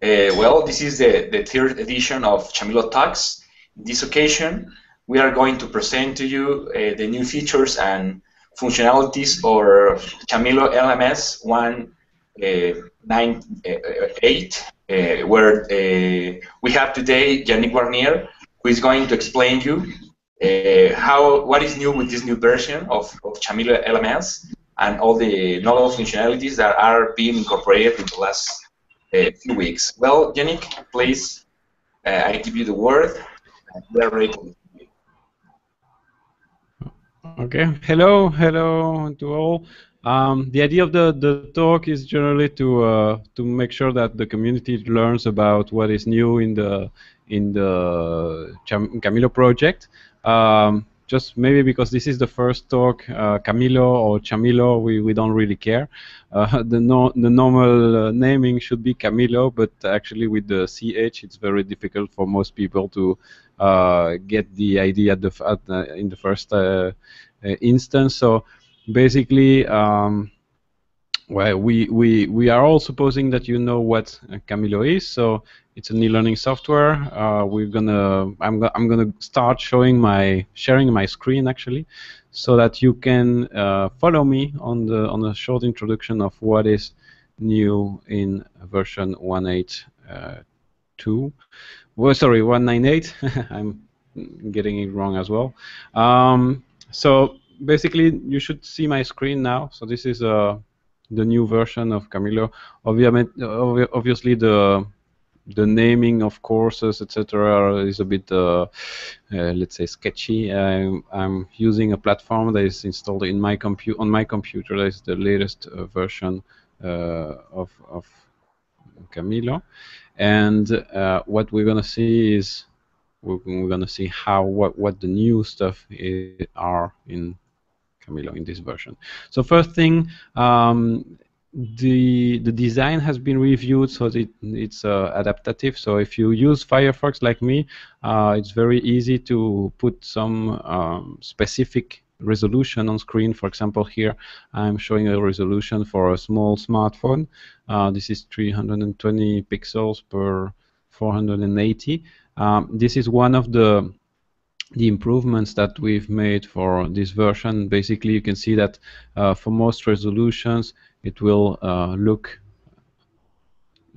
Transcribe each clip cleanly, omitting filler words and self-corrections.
Well, this is the third edition of Chamilo Talks. In this occasion, we are going to present to you the new features and functionalities of Chamilo LMS 1.9.8, where we have today Yannick Warnier, who is going to explain you what is new with this new version of Chamilo LMS and all the novel functionalities that are being incorporated in the last few weeks. Well, Yannick, please, I give you the word. We are ready. Okay. Hello to all. The idea of the talk is generally to make sure that the community learns about what is new in the Chamilo project. Just maybe because this is the first talk, Camilo or Chamilo, we don't really care. The normal naming should be Camilo, but actually with the CH, it's very difficult for most people to get the idea in the first instance. So basically, well, we are all supposing that you know what Camilo is. So it's an e-learning software. I'm gonna start sharing my screen actually, so that you can follow me on a short introduction of what is new in version 1.8.2. Well, sorry, 1.9.8. I'm getting it wrong as well. So basically, you should see my screen now. So this is the new version of Camilo. Obviously, the naming of courses, etc., is a bit, let's say, sketchy. I'm using a platform that is installed in my on my computer. That is the latest version of Camilo. And what we're gonna see is we're gonna see what the new stuff are in Camilo in this version. So first thing, the design has been reviewed, so it's adaptive. So if you use Firefox like me, it's very easy to put some specific resolution on screen. For example, here I'm showing a resolution for a small smartphone. This is 320 pixels per 480. This is one of the improvements that we've made for this version. Basically, you can see that for most resolutions, it will look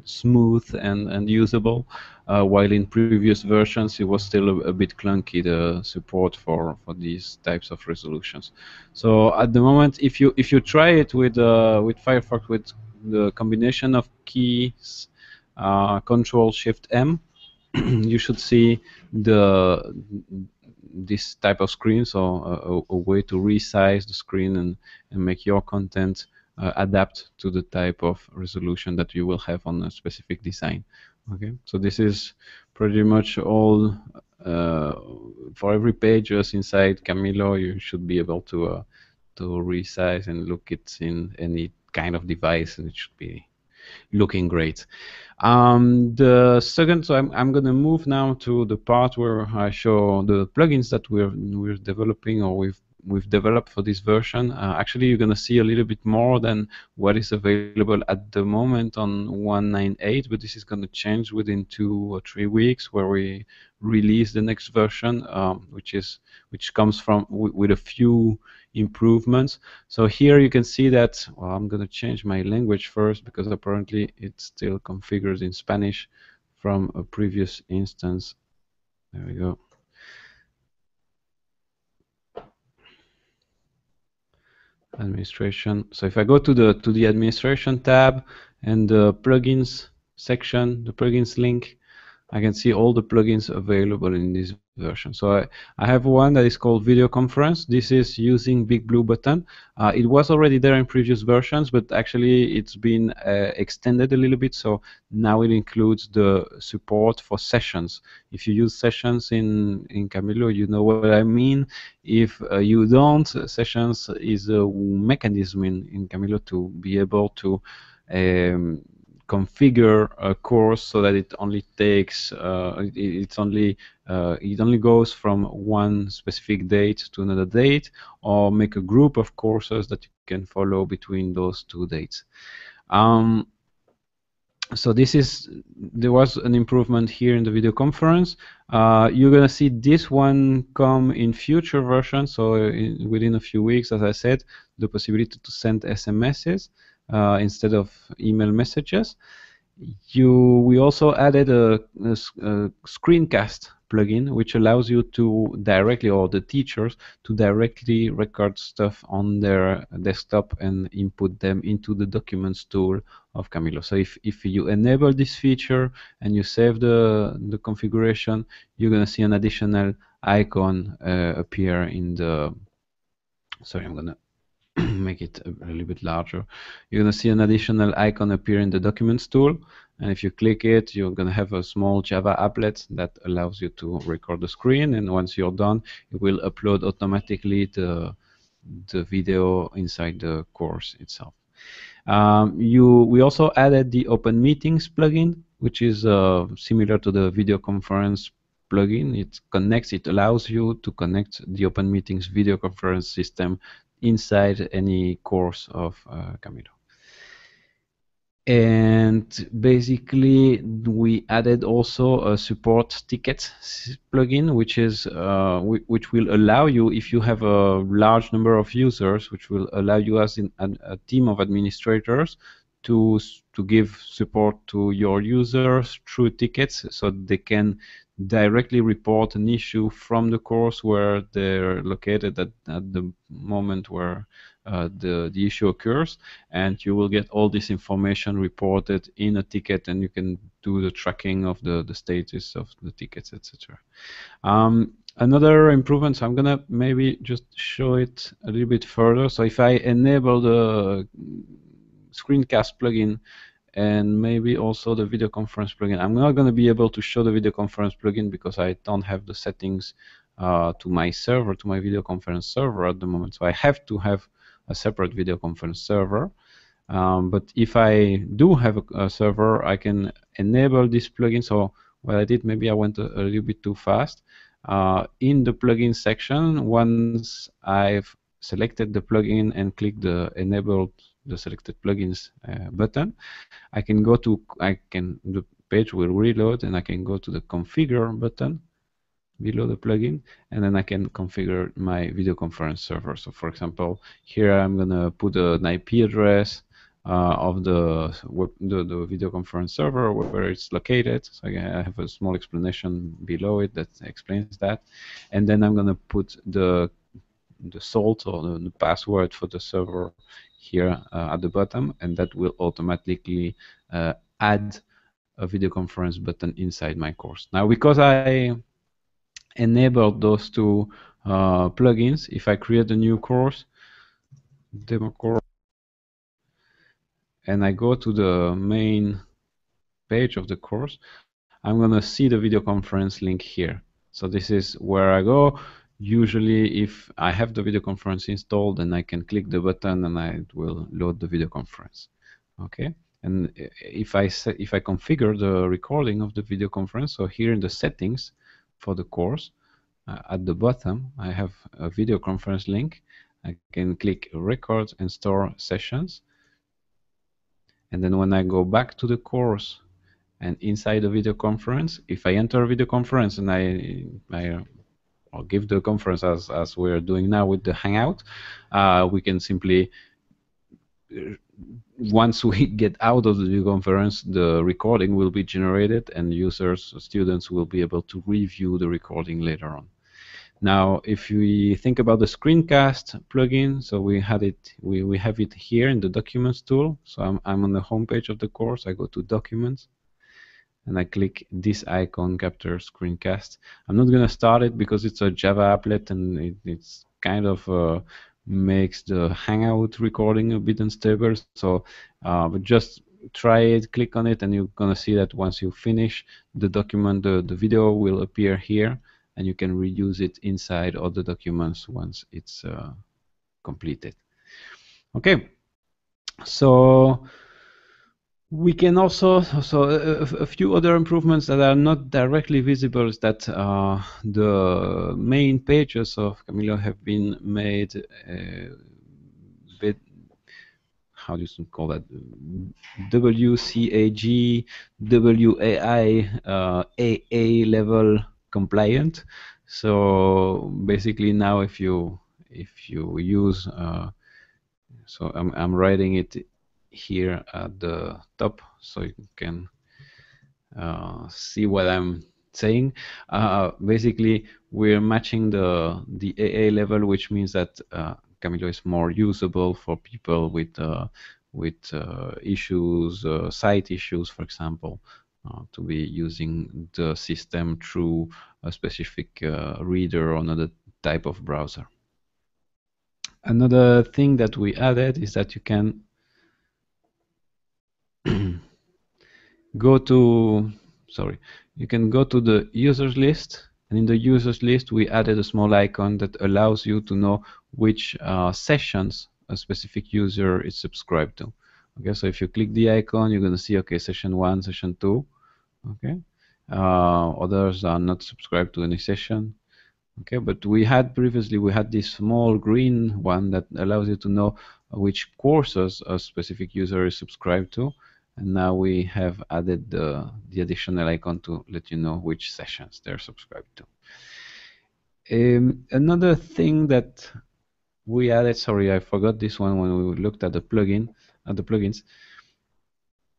smooth and usable, while in previous versions it was still a bit clunky, the support for these types of resolutions. So at the moment, if you try it with Firefox with the combination of keys, Control Shift M, you should see this type of screen, so a way to resize the screen and make your content adapt to the type of resolution that you will have on a specific design. Okay, so this is pretty much all for every page just inside Camilo. You should be able to resize and look it in any kind of device, and it should be looking great. The second, so I'm going to move now to the part where I show the plugins that we're developing, or we've developed for this version. Actually, you're going to see a little bit more than what is available at the moment on 1.9.8, but this is going to change within 2 or 3 weeks, where we release the next version, which comes from with a few improvements. So here you can see that, well, I'm going to change my language first, because apparently it's still configured in Spanish from a previous instance. There we go. Administration. So if I go to the administration tab and the plugins section, the plugins link, I can see all the plugins available in this version. So I have one that is called Video Conference. This is using Big Blue Button. It was already there in previous versions, but actually it's been extended a little bit. So now it includes the support for sessions. If you use sessions in Camilo, you know what I mean. If you don't, sessions is a mechanism in Camilo to be able to configure a course so that it only takes it only goes from one specific date to another date, or make a group of courses that you can follow between those 2 dates. So there was an improvement here in the video conference. You're gonna see this one come in future versions. So within a few weeks, as I said, the possibility to send SMSs instead of email messages. We also added a screencast plugin, which allows you to directly, or the teachers, to directly record stuff on their desktop and input them into the documents tool of Chamilo. So if you enable this feature and you save the configuration, you're going to see an additional icon appear in the, sorry, I'm going to make it a little bit larger. You're going to see an additional icon appear in the Documents tool. And if you click it, you're going to have a small Java applet that allows you to record the screen. And once you're done, it will upload automatically the video inside the course itself. We also added the Open Meetings plugin, which is similar to the video conference plugin. It allows you to connect the Open Meetings video conference system inside any course of Chamilo. And basically, we added also a support ticket plugin, which will allow you, if you have a large number of users, which will allow you as a team of administrators to give support to your users through tickets, so they can directly report an issue from the course where they're located at the moment where the issue occurs, and you will get all this information reported in a ticket, and you can do the tracking of the status of the tickets, etc. Another improvement, so I'm gonna maybe just show it a little bit further. So if I enable the screencast plugin and maybe also the video conference plugin, I'm not going to be able to show the video conference plugin because I don't have the settings to my server, to my video conference server at the moment. So I have to have a separate video conference server. But if I do have a server, I can enable this plugin. So what I did, maybe I went a little bit too fast. In the plugin section, once I've selected the plugin and click the enable the selected plugins button, I can go to, the page will reload, and I can go to the configure button below the plugin, and then I can configure my video conference server. So for example, here I'm gonna put an IP address of the video conference server, where it's located. So I have a small explanation below it that explains that, and then I'm gonna put the salt or the password for the server here at the bottom, and that will automatically add a video conference button inside my course. Now, because I enabled those two plugins, if I create a new course, demo course, and I go to the main page of the course, I'm going to see the video conference link here. So this is where I go. Usually, if I have the video conference installed, then I can click the button and it will load the video conference. Okay. And if I configure the recording of the video conference, so here in the settings for the course, at the bottom, I have a video conference link. I can click record and store sessions. And then when I go back to the course and inside the video conference, if I enter a video conference and I'll give the conference as we're doing now with the Hangout, we can simply, once we get out of the video conference, the recording will be generated and users, students will be able to review the recording later on. Now, if we think about the screencast plugin, so we have it here in the Documents tool. So I'm on the home page of the course. I go to Documents, and I click this icon, Capture Screencast. I'm not going to start it because it's a Java applet, and it's kind of makes the Hangout recording a bit unstable. So, but just try it, click on it, and you're going to see that once you finish the document, the video will appear here, and you can reuse it inside other documents once it's completed. Okay, so we can also, a few other improvements that are not directly visible is that the main pages of Chamilo have been made a bit how do you call that, WCAG, WAI, AA level compliant. So basically now if you use so I'm writing it here at the top so you can see what I'm saying. Basically, we're matching the AA level, which means that Camilo is more usable for people with issues, sight issues, for example, to be using the system through a specific reader or another type of browser. Another thing that we added is that you can go to, sorry, you can go to the users list, and in the users list we added a small icon that allows you to know which sessions a specific user is subscribed to. Okay, so if you click the icon, you're going to see, okay, session 1, session 2, okay. Others are not subscribed to any session. Okay, but we had previously, we had this small green one that allows you to know which courses a specific user is subscribed to. And now we have added the additional icon to let you know which sessions they're subscribed to. Another thing that we added, sorry, I forgot this one when we looked at the plugins,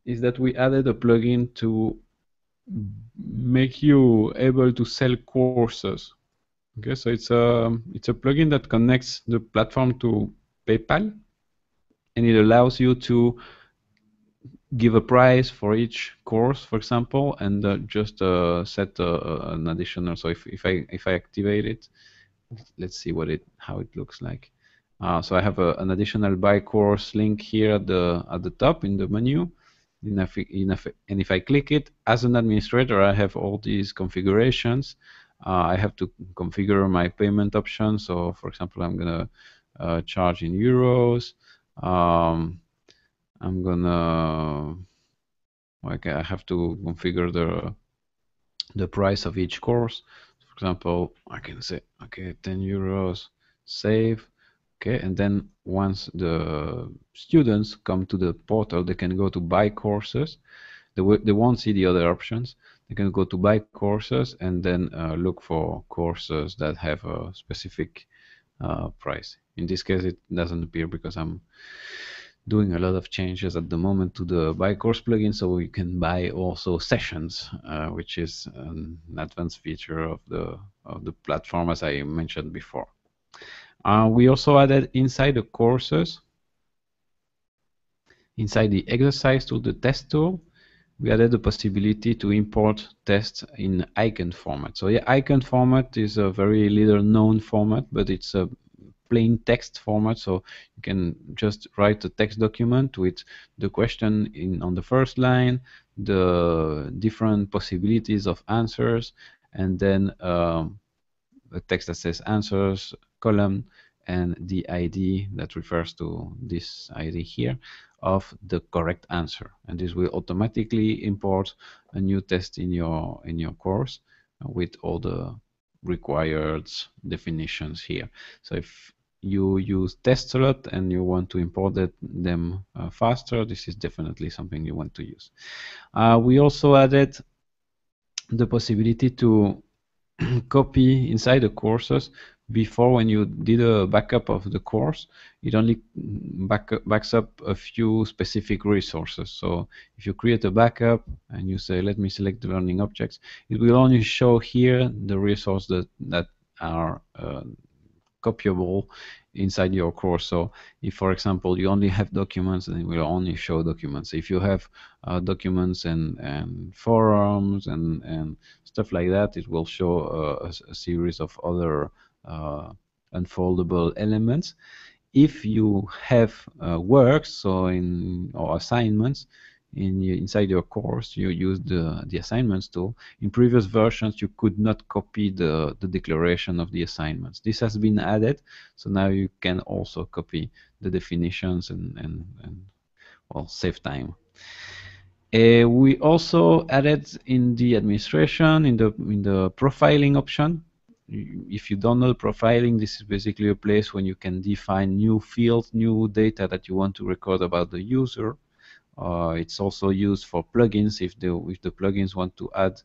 is that we added a plugin to make you able to sell courses. Okay, so it's a plugin that connects the platform to PayPal, and it allows you to give a price for each course, for example, and just set an additional. So if I activate it, let's see how it looks like. So I have an additional buy course link here at the top in the menu. And if I click it as an administrator, I have all these configurations. I have to configure my payment option. So, for example, I'm gonna charge in euros. I'm gonna, like, I have to configure the price of each course. For example, I can say, okay, 10 euros, save. Okay, and then once the students come to the portal, they can go to buy courses. They won't see the other options. They can go to buy courses and then look for courses that have a specific price. In this case, it doesn't appear because I'm doing a lot of changes at the moment to the buy course plugin, so we can buy also sessions, which is an advanced feature of the platform, as I mentioned before. We also added inside the courses, inside the exercise tool, the test tool, we added the possibility to import tests in icon format. So yeah, icon format is a very little known format, but it's a plain text format. So you can just write a text document with the question on the first line, the different possibilities of answers, and then a text that says answers column and the ID that refers to this ID here of the correct answer, and this will automatically import a new test in your course with all the required definitions here. So if you use tests a lot and you want to import them faster, this is definitely something you want to use. We also added the possibility to copy inside the courses. Before, when you did a backup of the course, it only backs up a few specific resources. So if you create a backup and you say, let me select the learning objects, it will only show here the resources that are copyable inside your course. So if, for example, you only have documents, then it will only show documents. If you have documents and forums and stuff like that, it will show a series of other unfoldable elements. If you have works or assignments inside your course, you use the assignments tool. In previous versions, you could not copy the declaration of the assignments. This has been added, so now you can also copy the definitions and well, save time. We also added in the administration, in the profiling option, if you don't know profiling, this is basically a place when you can define new fields, new data that you want to record about the user. It's also used for plugins if the plugins want to add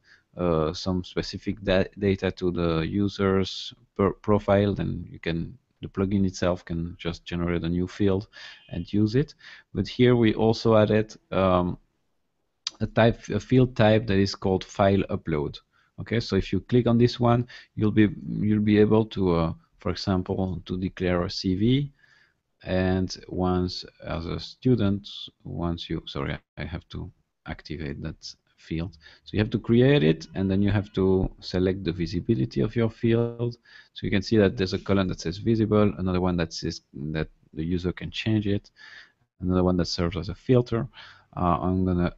some specific data to the user's profile, then the plugin itself can just generate a new field and use it. But here we also added a field type that is called file upload. Okay, so if you click on this one, you'll be able to, for example, to declare a CV. And once, as a student, sorry, I have to activate that field. So you have to create it, and then you have to select the visibility of your field. So you can see that there's a column that says visible, another one that says that the user can change it, another one that serves as a filter. I'm gonna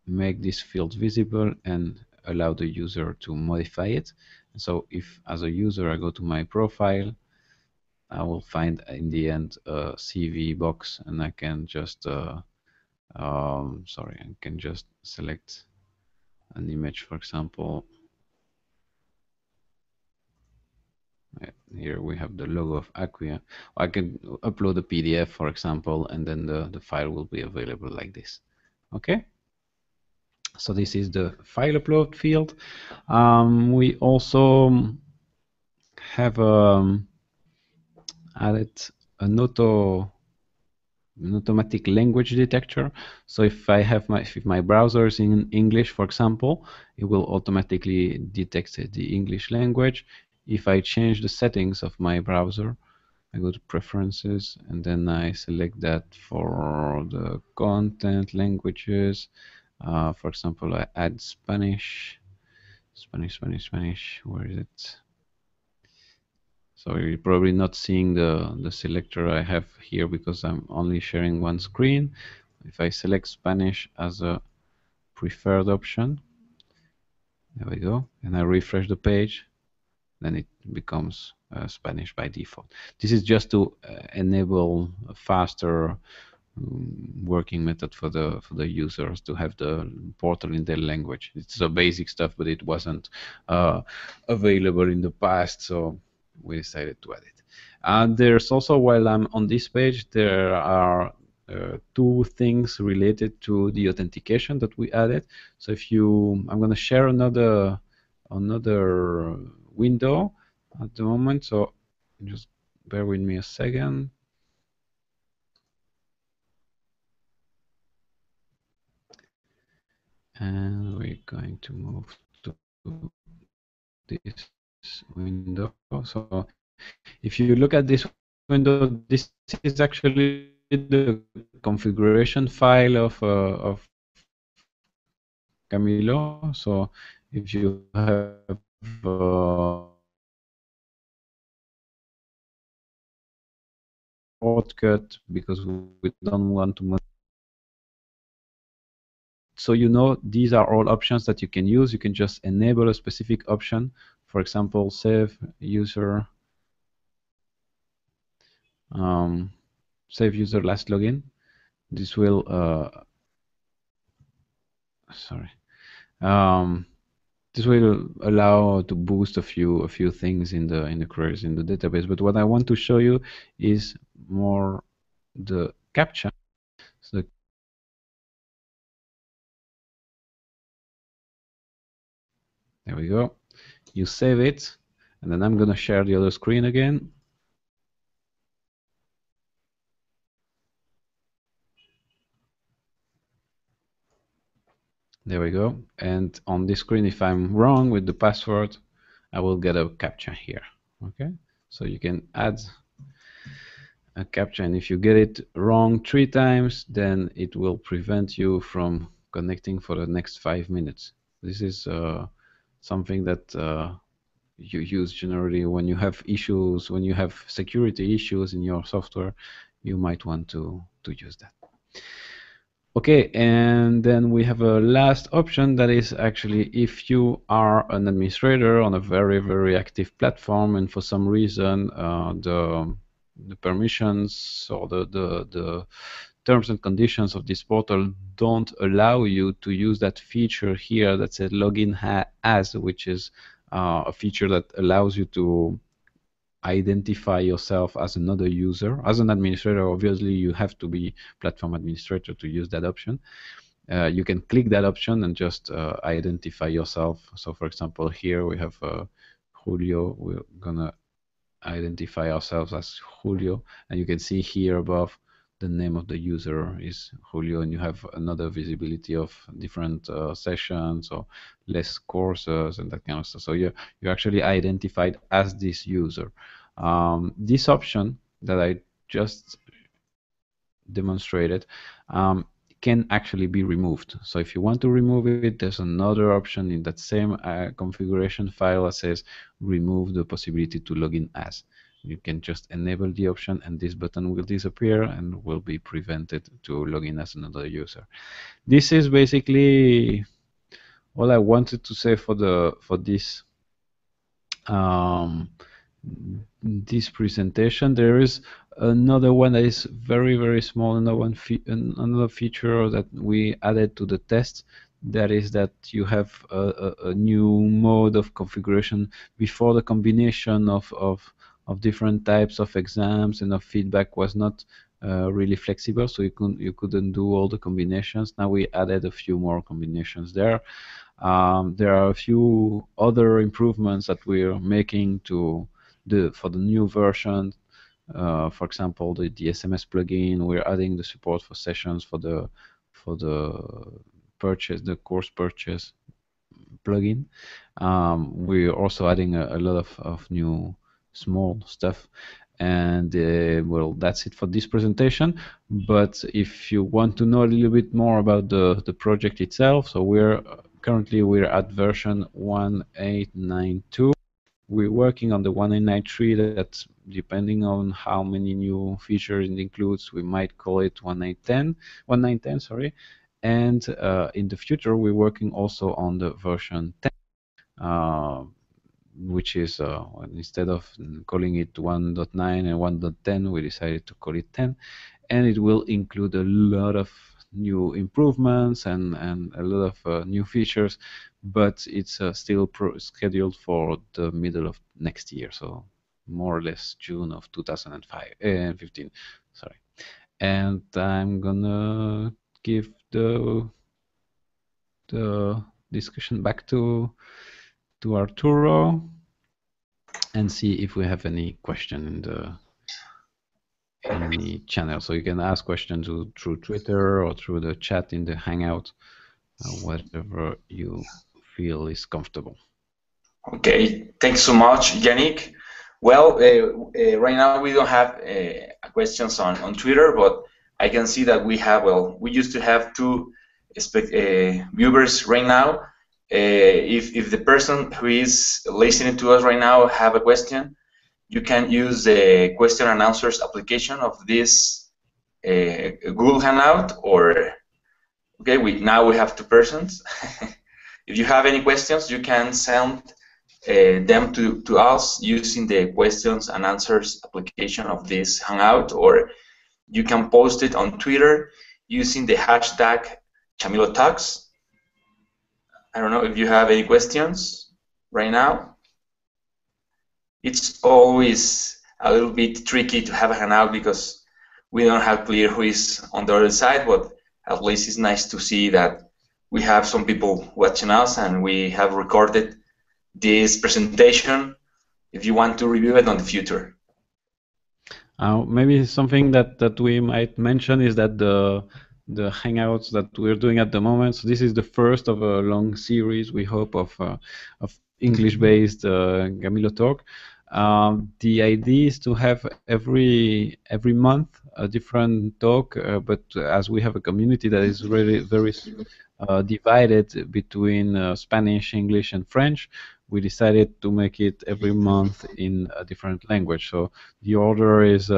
make this field visible and allow the user to modify it. So if, as a user, I go to my profile, I will find in the end a CV box, and I can just sorry, I can just select an image, for example. Here we have the logo of Acquia. I can upload a PDF, for example, and then the file will be available like this. Okay. So this is the file upload field. We also have added an automatic language detector. So if my browser is in English, for example, it will automatically detect the English language. If I change the settings of my browser, I go to preferences, and then I select that for the content languages. For example, I add Spanish. Where is it? So you're probably not seeing the selector I have here because I'm only sharing one screen. If I select Spanish as a preferred option, there we go, and I refresh the page, then it becomes Spanish by default. This is just to enable a faster working method for the users to have the portal in their language. It's a basic stuff, but it wasn't available in the past, so we decided to add it. And there's also, while I'm on this page, there are two things related to the authentication that we added. So I'm going to share another window at the moment, so just bear with me a second. And we're going to move to this window. So if you look at this window, this is actually the configuration file of Chamilo. So if you have shortcut, because we don't want to. So these are all options that you can use. You can just enable a specific option. For example, save user last login. This will this will allow to boost a few things in the queries in the database. But what I want to show you is more the CAPTCHA. So there we go. You save it, and then I'm going to share the other screen again. There we go. And on this screen, if I'm wrong with the password, I will get a CAPTCHA here. Okay, so you can add a CAPTCHA, and if you get it wrong 3 times, then it will prevent you from connecting for the next 5 minutes. This is something that you use generally when you have issues, when you have security issues in your software. You might want to use that. Okay, and then we have a last option that is actually if you are an administrator on a very active platform, and for some reason the permissions or the terms and conditions of this portal don't allow you to use that feature here that says login as, which is a feature that allows you to identify yourself as another user. As an administrator, obviously, you have to be platform administrator to use that option. You can click that option and just identify yourself. So, for example, here we have Julio. We're gonna identify ourselves as Julio, and you can see here above the name of the user is Julio, and you have another visibility of different sessions or less courses and that kind of stuff. So you're actually identified as this user. This option that I just demonstrated can actually be removed. So if you want to remove it, there's another option in that same configuration file that says remove the possibility to log in as. You can just enable the option and this button will disappear and will be prevented to log in as another user. This is basically all I wanted to say for this this presentation. There is another one that is very small, another feature that we added to the test. That is that you have a new mode of configuration before the combination of different types of exams and of feedback was not really flexible, so you couldn't do all the combinations. Now we added a few more combinations there. There are a few other improvements that we're making for the new version. For example, the SMS plugin. We're adding the support for sessions for the course purchase plugin. We're also adding a lot of new small stuff. And well, that's it for this presentation. But if you want to know a little bit more about the project itself, so currently we're at version 1.8.9.2. We're working on the 1.8.9.3 that, depending on how many new features it includes, we might call it 1.9.10, sorry. And in the future, we're working also on the version 10, which is instead of calling it 1.9 and 1.10, we decided to call it 10. And it will include a lot of new improvements and a lot of new features, but it's still scheduled for the middle of next year, so more or less June of 2015. Sorry. And I'm gonna give the discussion back to Arturo and see if we have any question in the channel. So you can ask questions through Twitter or through the chat in the Hangout, whatever you feel is comfortable. Okay, thanks so much, Yannick. Well, right now we don't have questions on Twitter, but I can see that we used to have two viewers right now. If the person who is listening to us right now have a question, you can use the question and answers application of this Google Hangout, or okay, now we have two persons. If you have any questions, you can send them to us using the questions and answers application of this Hangout, or you can post it on Twitter using the hashtag Chamilo Talks. I don't know if you have any questions right now. It's always a little bit tricky to have a Hangout because we don't have clear who is on the other side, but at least it's nice to see that we have some people watching us and we have recorded this presentation if you want to review it on the future. Maybe something that we might mention is that the Hangouts that we're doing at the moment, so this is the first of a long series, we hope, of English-based Camilo Talk. The idea is to have every month a different talk, but as we have a community that is really very divided between Spanish, English, and French, we decided to make it every month in a different language. So the order is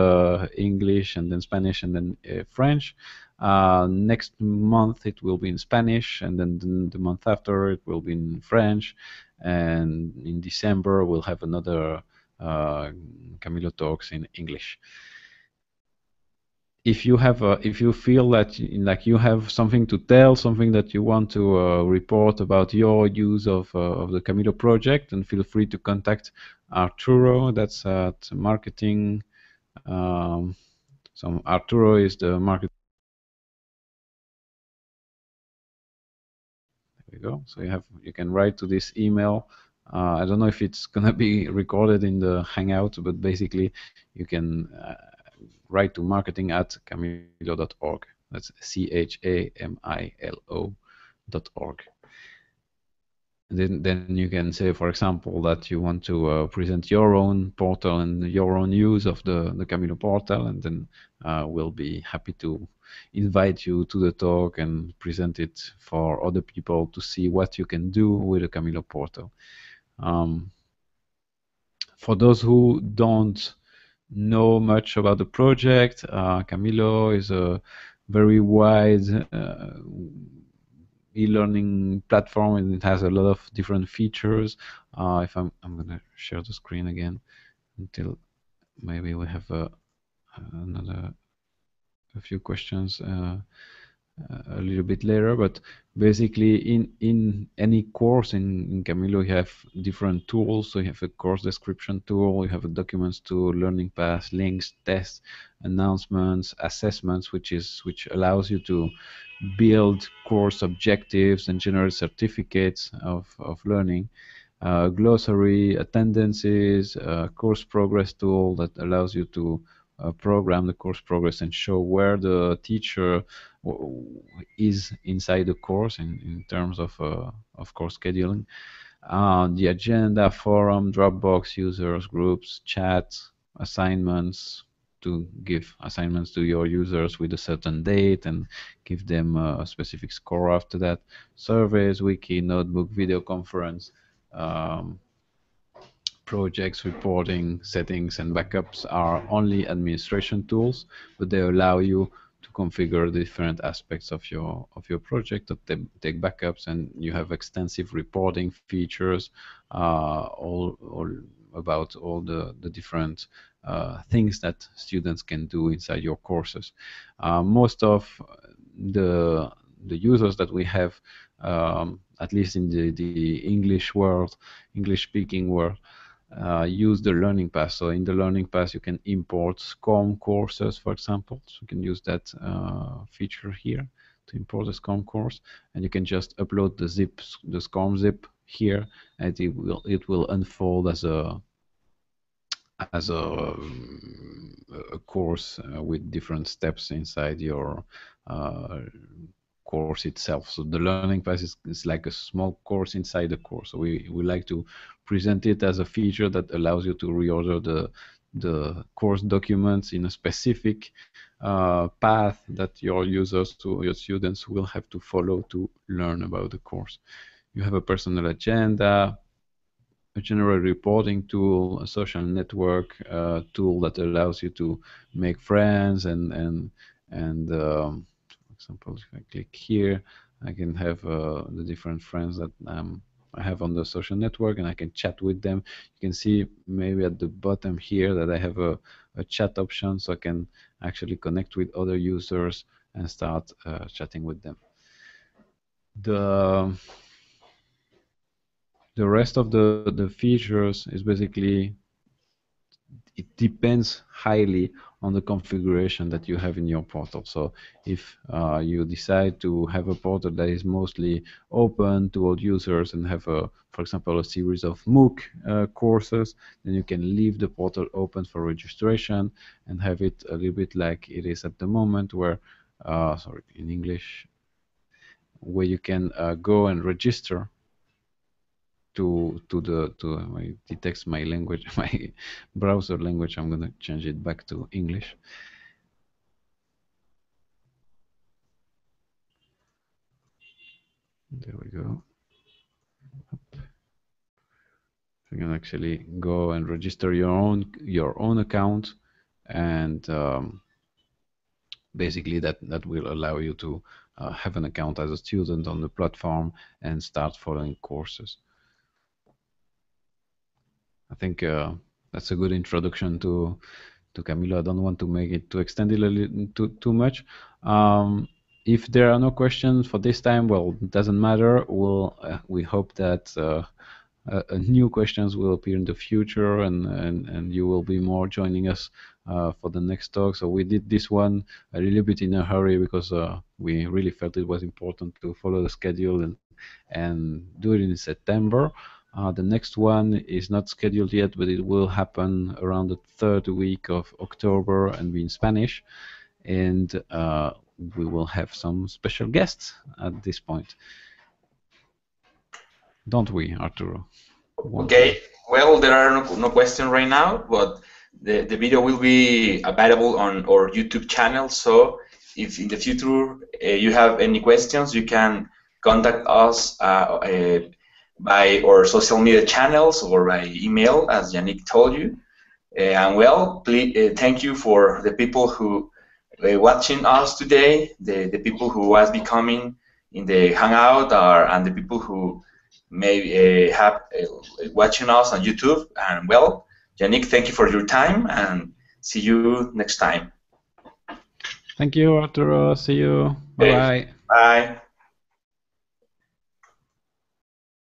English, and then Spanish, and then French. Next month it will be in Spanish, and then the month after it will be in French, and in December we'll have another Camilo Talks in English. if you feel that like you have something to tell, something that you want to report about your use of the Camilo project, then feel free to contact Arturo. That's at marketing. Um, so Arturo is the market. There we go. So you can write to this email. I don't know if it's gonna be recorded in the Hangout, but basically you can write to marketing@camilo.org. That's CHAMILO.org. Then you can say, for example, that you want to present your own portal and your own use of the Camilo portal, and then we'll be happy to invite you to the talk and present it for other people to see what you can do with the Camilo portal. Um, for those who don't know much about the project, Camilo is a very wide e-learning platform, and it has a lot of different features. If I'm gonna share the screen again until maybe we have another a few questions a little bit later, but basically in any course in Camilo you have different tools. So you have a course description tool, you have a documents tool, learning paths, links, tests, announcements, assessments, which allows you to build course objectives and generate certificates of learning. Glossary, attendances, course progress tool that allows you to program the course progress and show where the teacher is inside the course in terms of course scheduling. The agenda, forum, Dropbox, users, groups, chats, assignments, to give assignments to your users with a certain date and give them a specific score after that. Surveys, wiki, notebook, video conference, um, projects, reporting, settings, and backups are only administration tools, but they allow you to configure different aspects of your project, to take backups, and you have extensive reporting features, all about all the different things that students can do inside your courses. Most of the users that we have, at least in the English world, English speaking world, use the learning path. So in the learning path, you can import SCORM courses, for example. So you can use that feature here to import a SCORM course, and you can just upload the SCORM zip here, and it will unfold as a course with different steps inside your course itself. So the learning path is like a small course inside the course. So we like to present it as a feature that allows you to reorder the course documents in a specific path that your users, to your students, will have to follow to learn about the course. You have a personal agenda, a general reporting tool, a social network tool that allows you to make friends and for example, if I click here, I can have the different friends that I have on the social network, and I can chat with them. You can see maybe at the bottom here that I have a chat option, so I can actually connect with other users and start chatting with them. The rest of the features is basically, it depends highly on the configuration that you have in your portal. So if you decide to have a portal that is mostly open to all users and have, for example, a series of MOOC courses, then you can leave the portal open for registration and have it a little bit like it is at the moment, where, sorry, in English, where you can go and register it detects my language, my browser language. I'm gonna change it back to English. There we go. You can actually go and register your own account, and basically that will allow you to have an account as a student on the platform and start following courses. I think that's a good introduction to to Camilo. I don't want to make it too extended too much. If there are no questions for this time, well, it doesn't matter. We hope that new questions will appear in the future, and you will be more joining us for the next talk. So we did this one a little bit in a hurry because we really felt it was important to follow the schedule and do it in September. The next one is not scheduled yet, but it will happen around the third week of October and be in Spanish. And we will have some special guests at this point. Don't we, Arturo? Okay, well, there are no questions right now, but the video will be available on our YouTube channel. So if in the future you have any questions, you can contact us by our social media channels or by email, as Yannick told you. And well, please, thank you for the people who watching us today, the people who was becoming in the Hangout, and the people who may have watching us on YouTube. And well, Yannick, thank you for your time, and see you next time. Thank you, Arturo. See you. Bye-bye. Bye.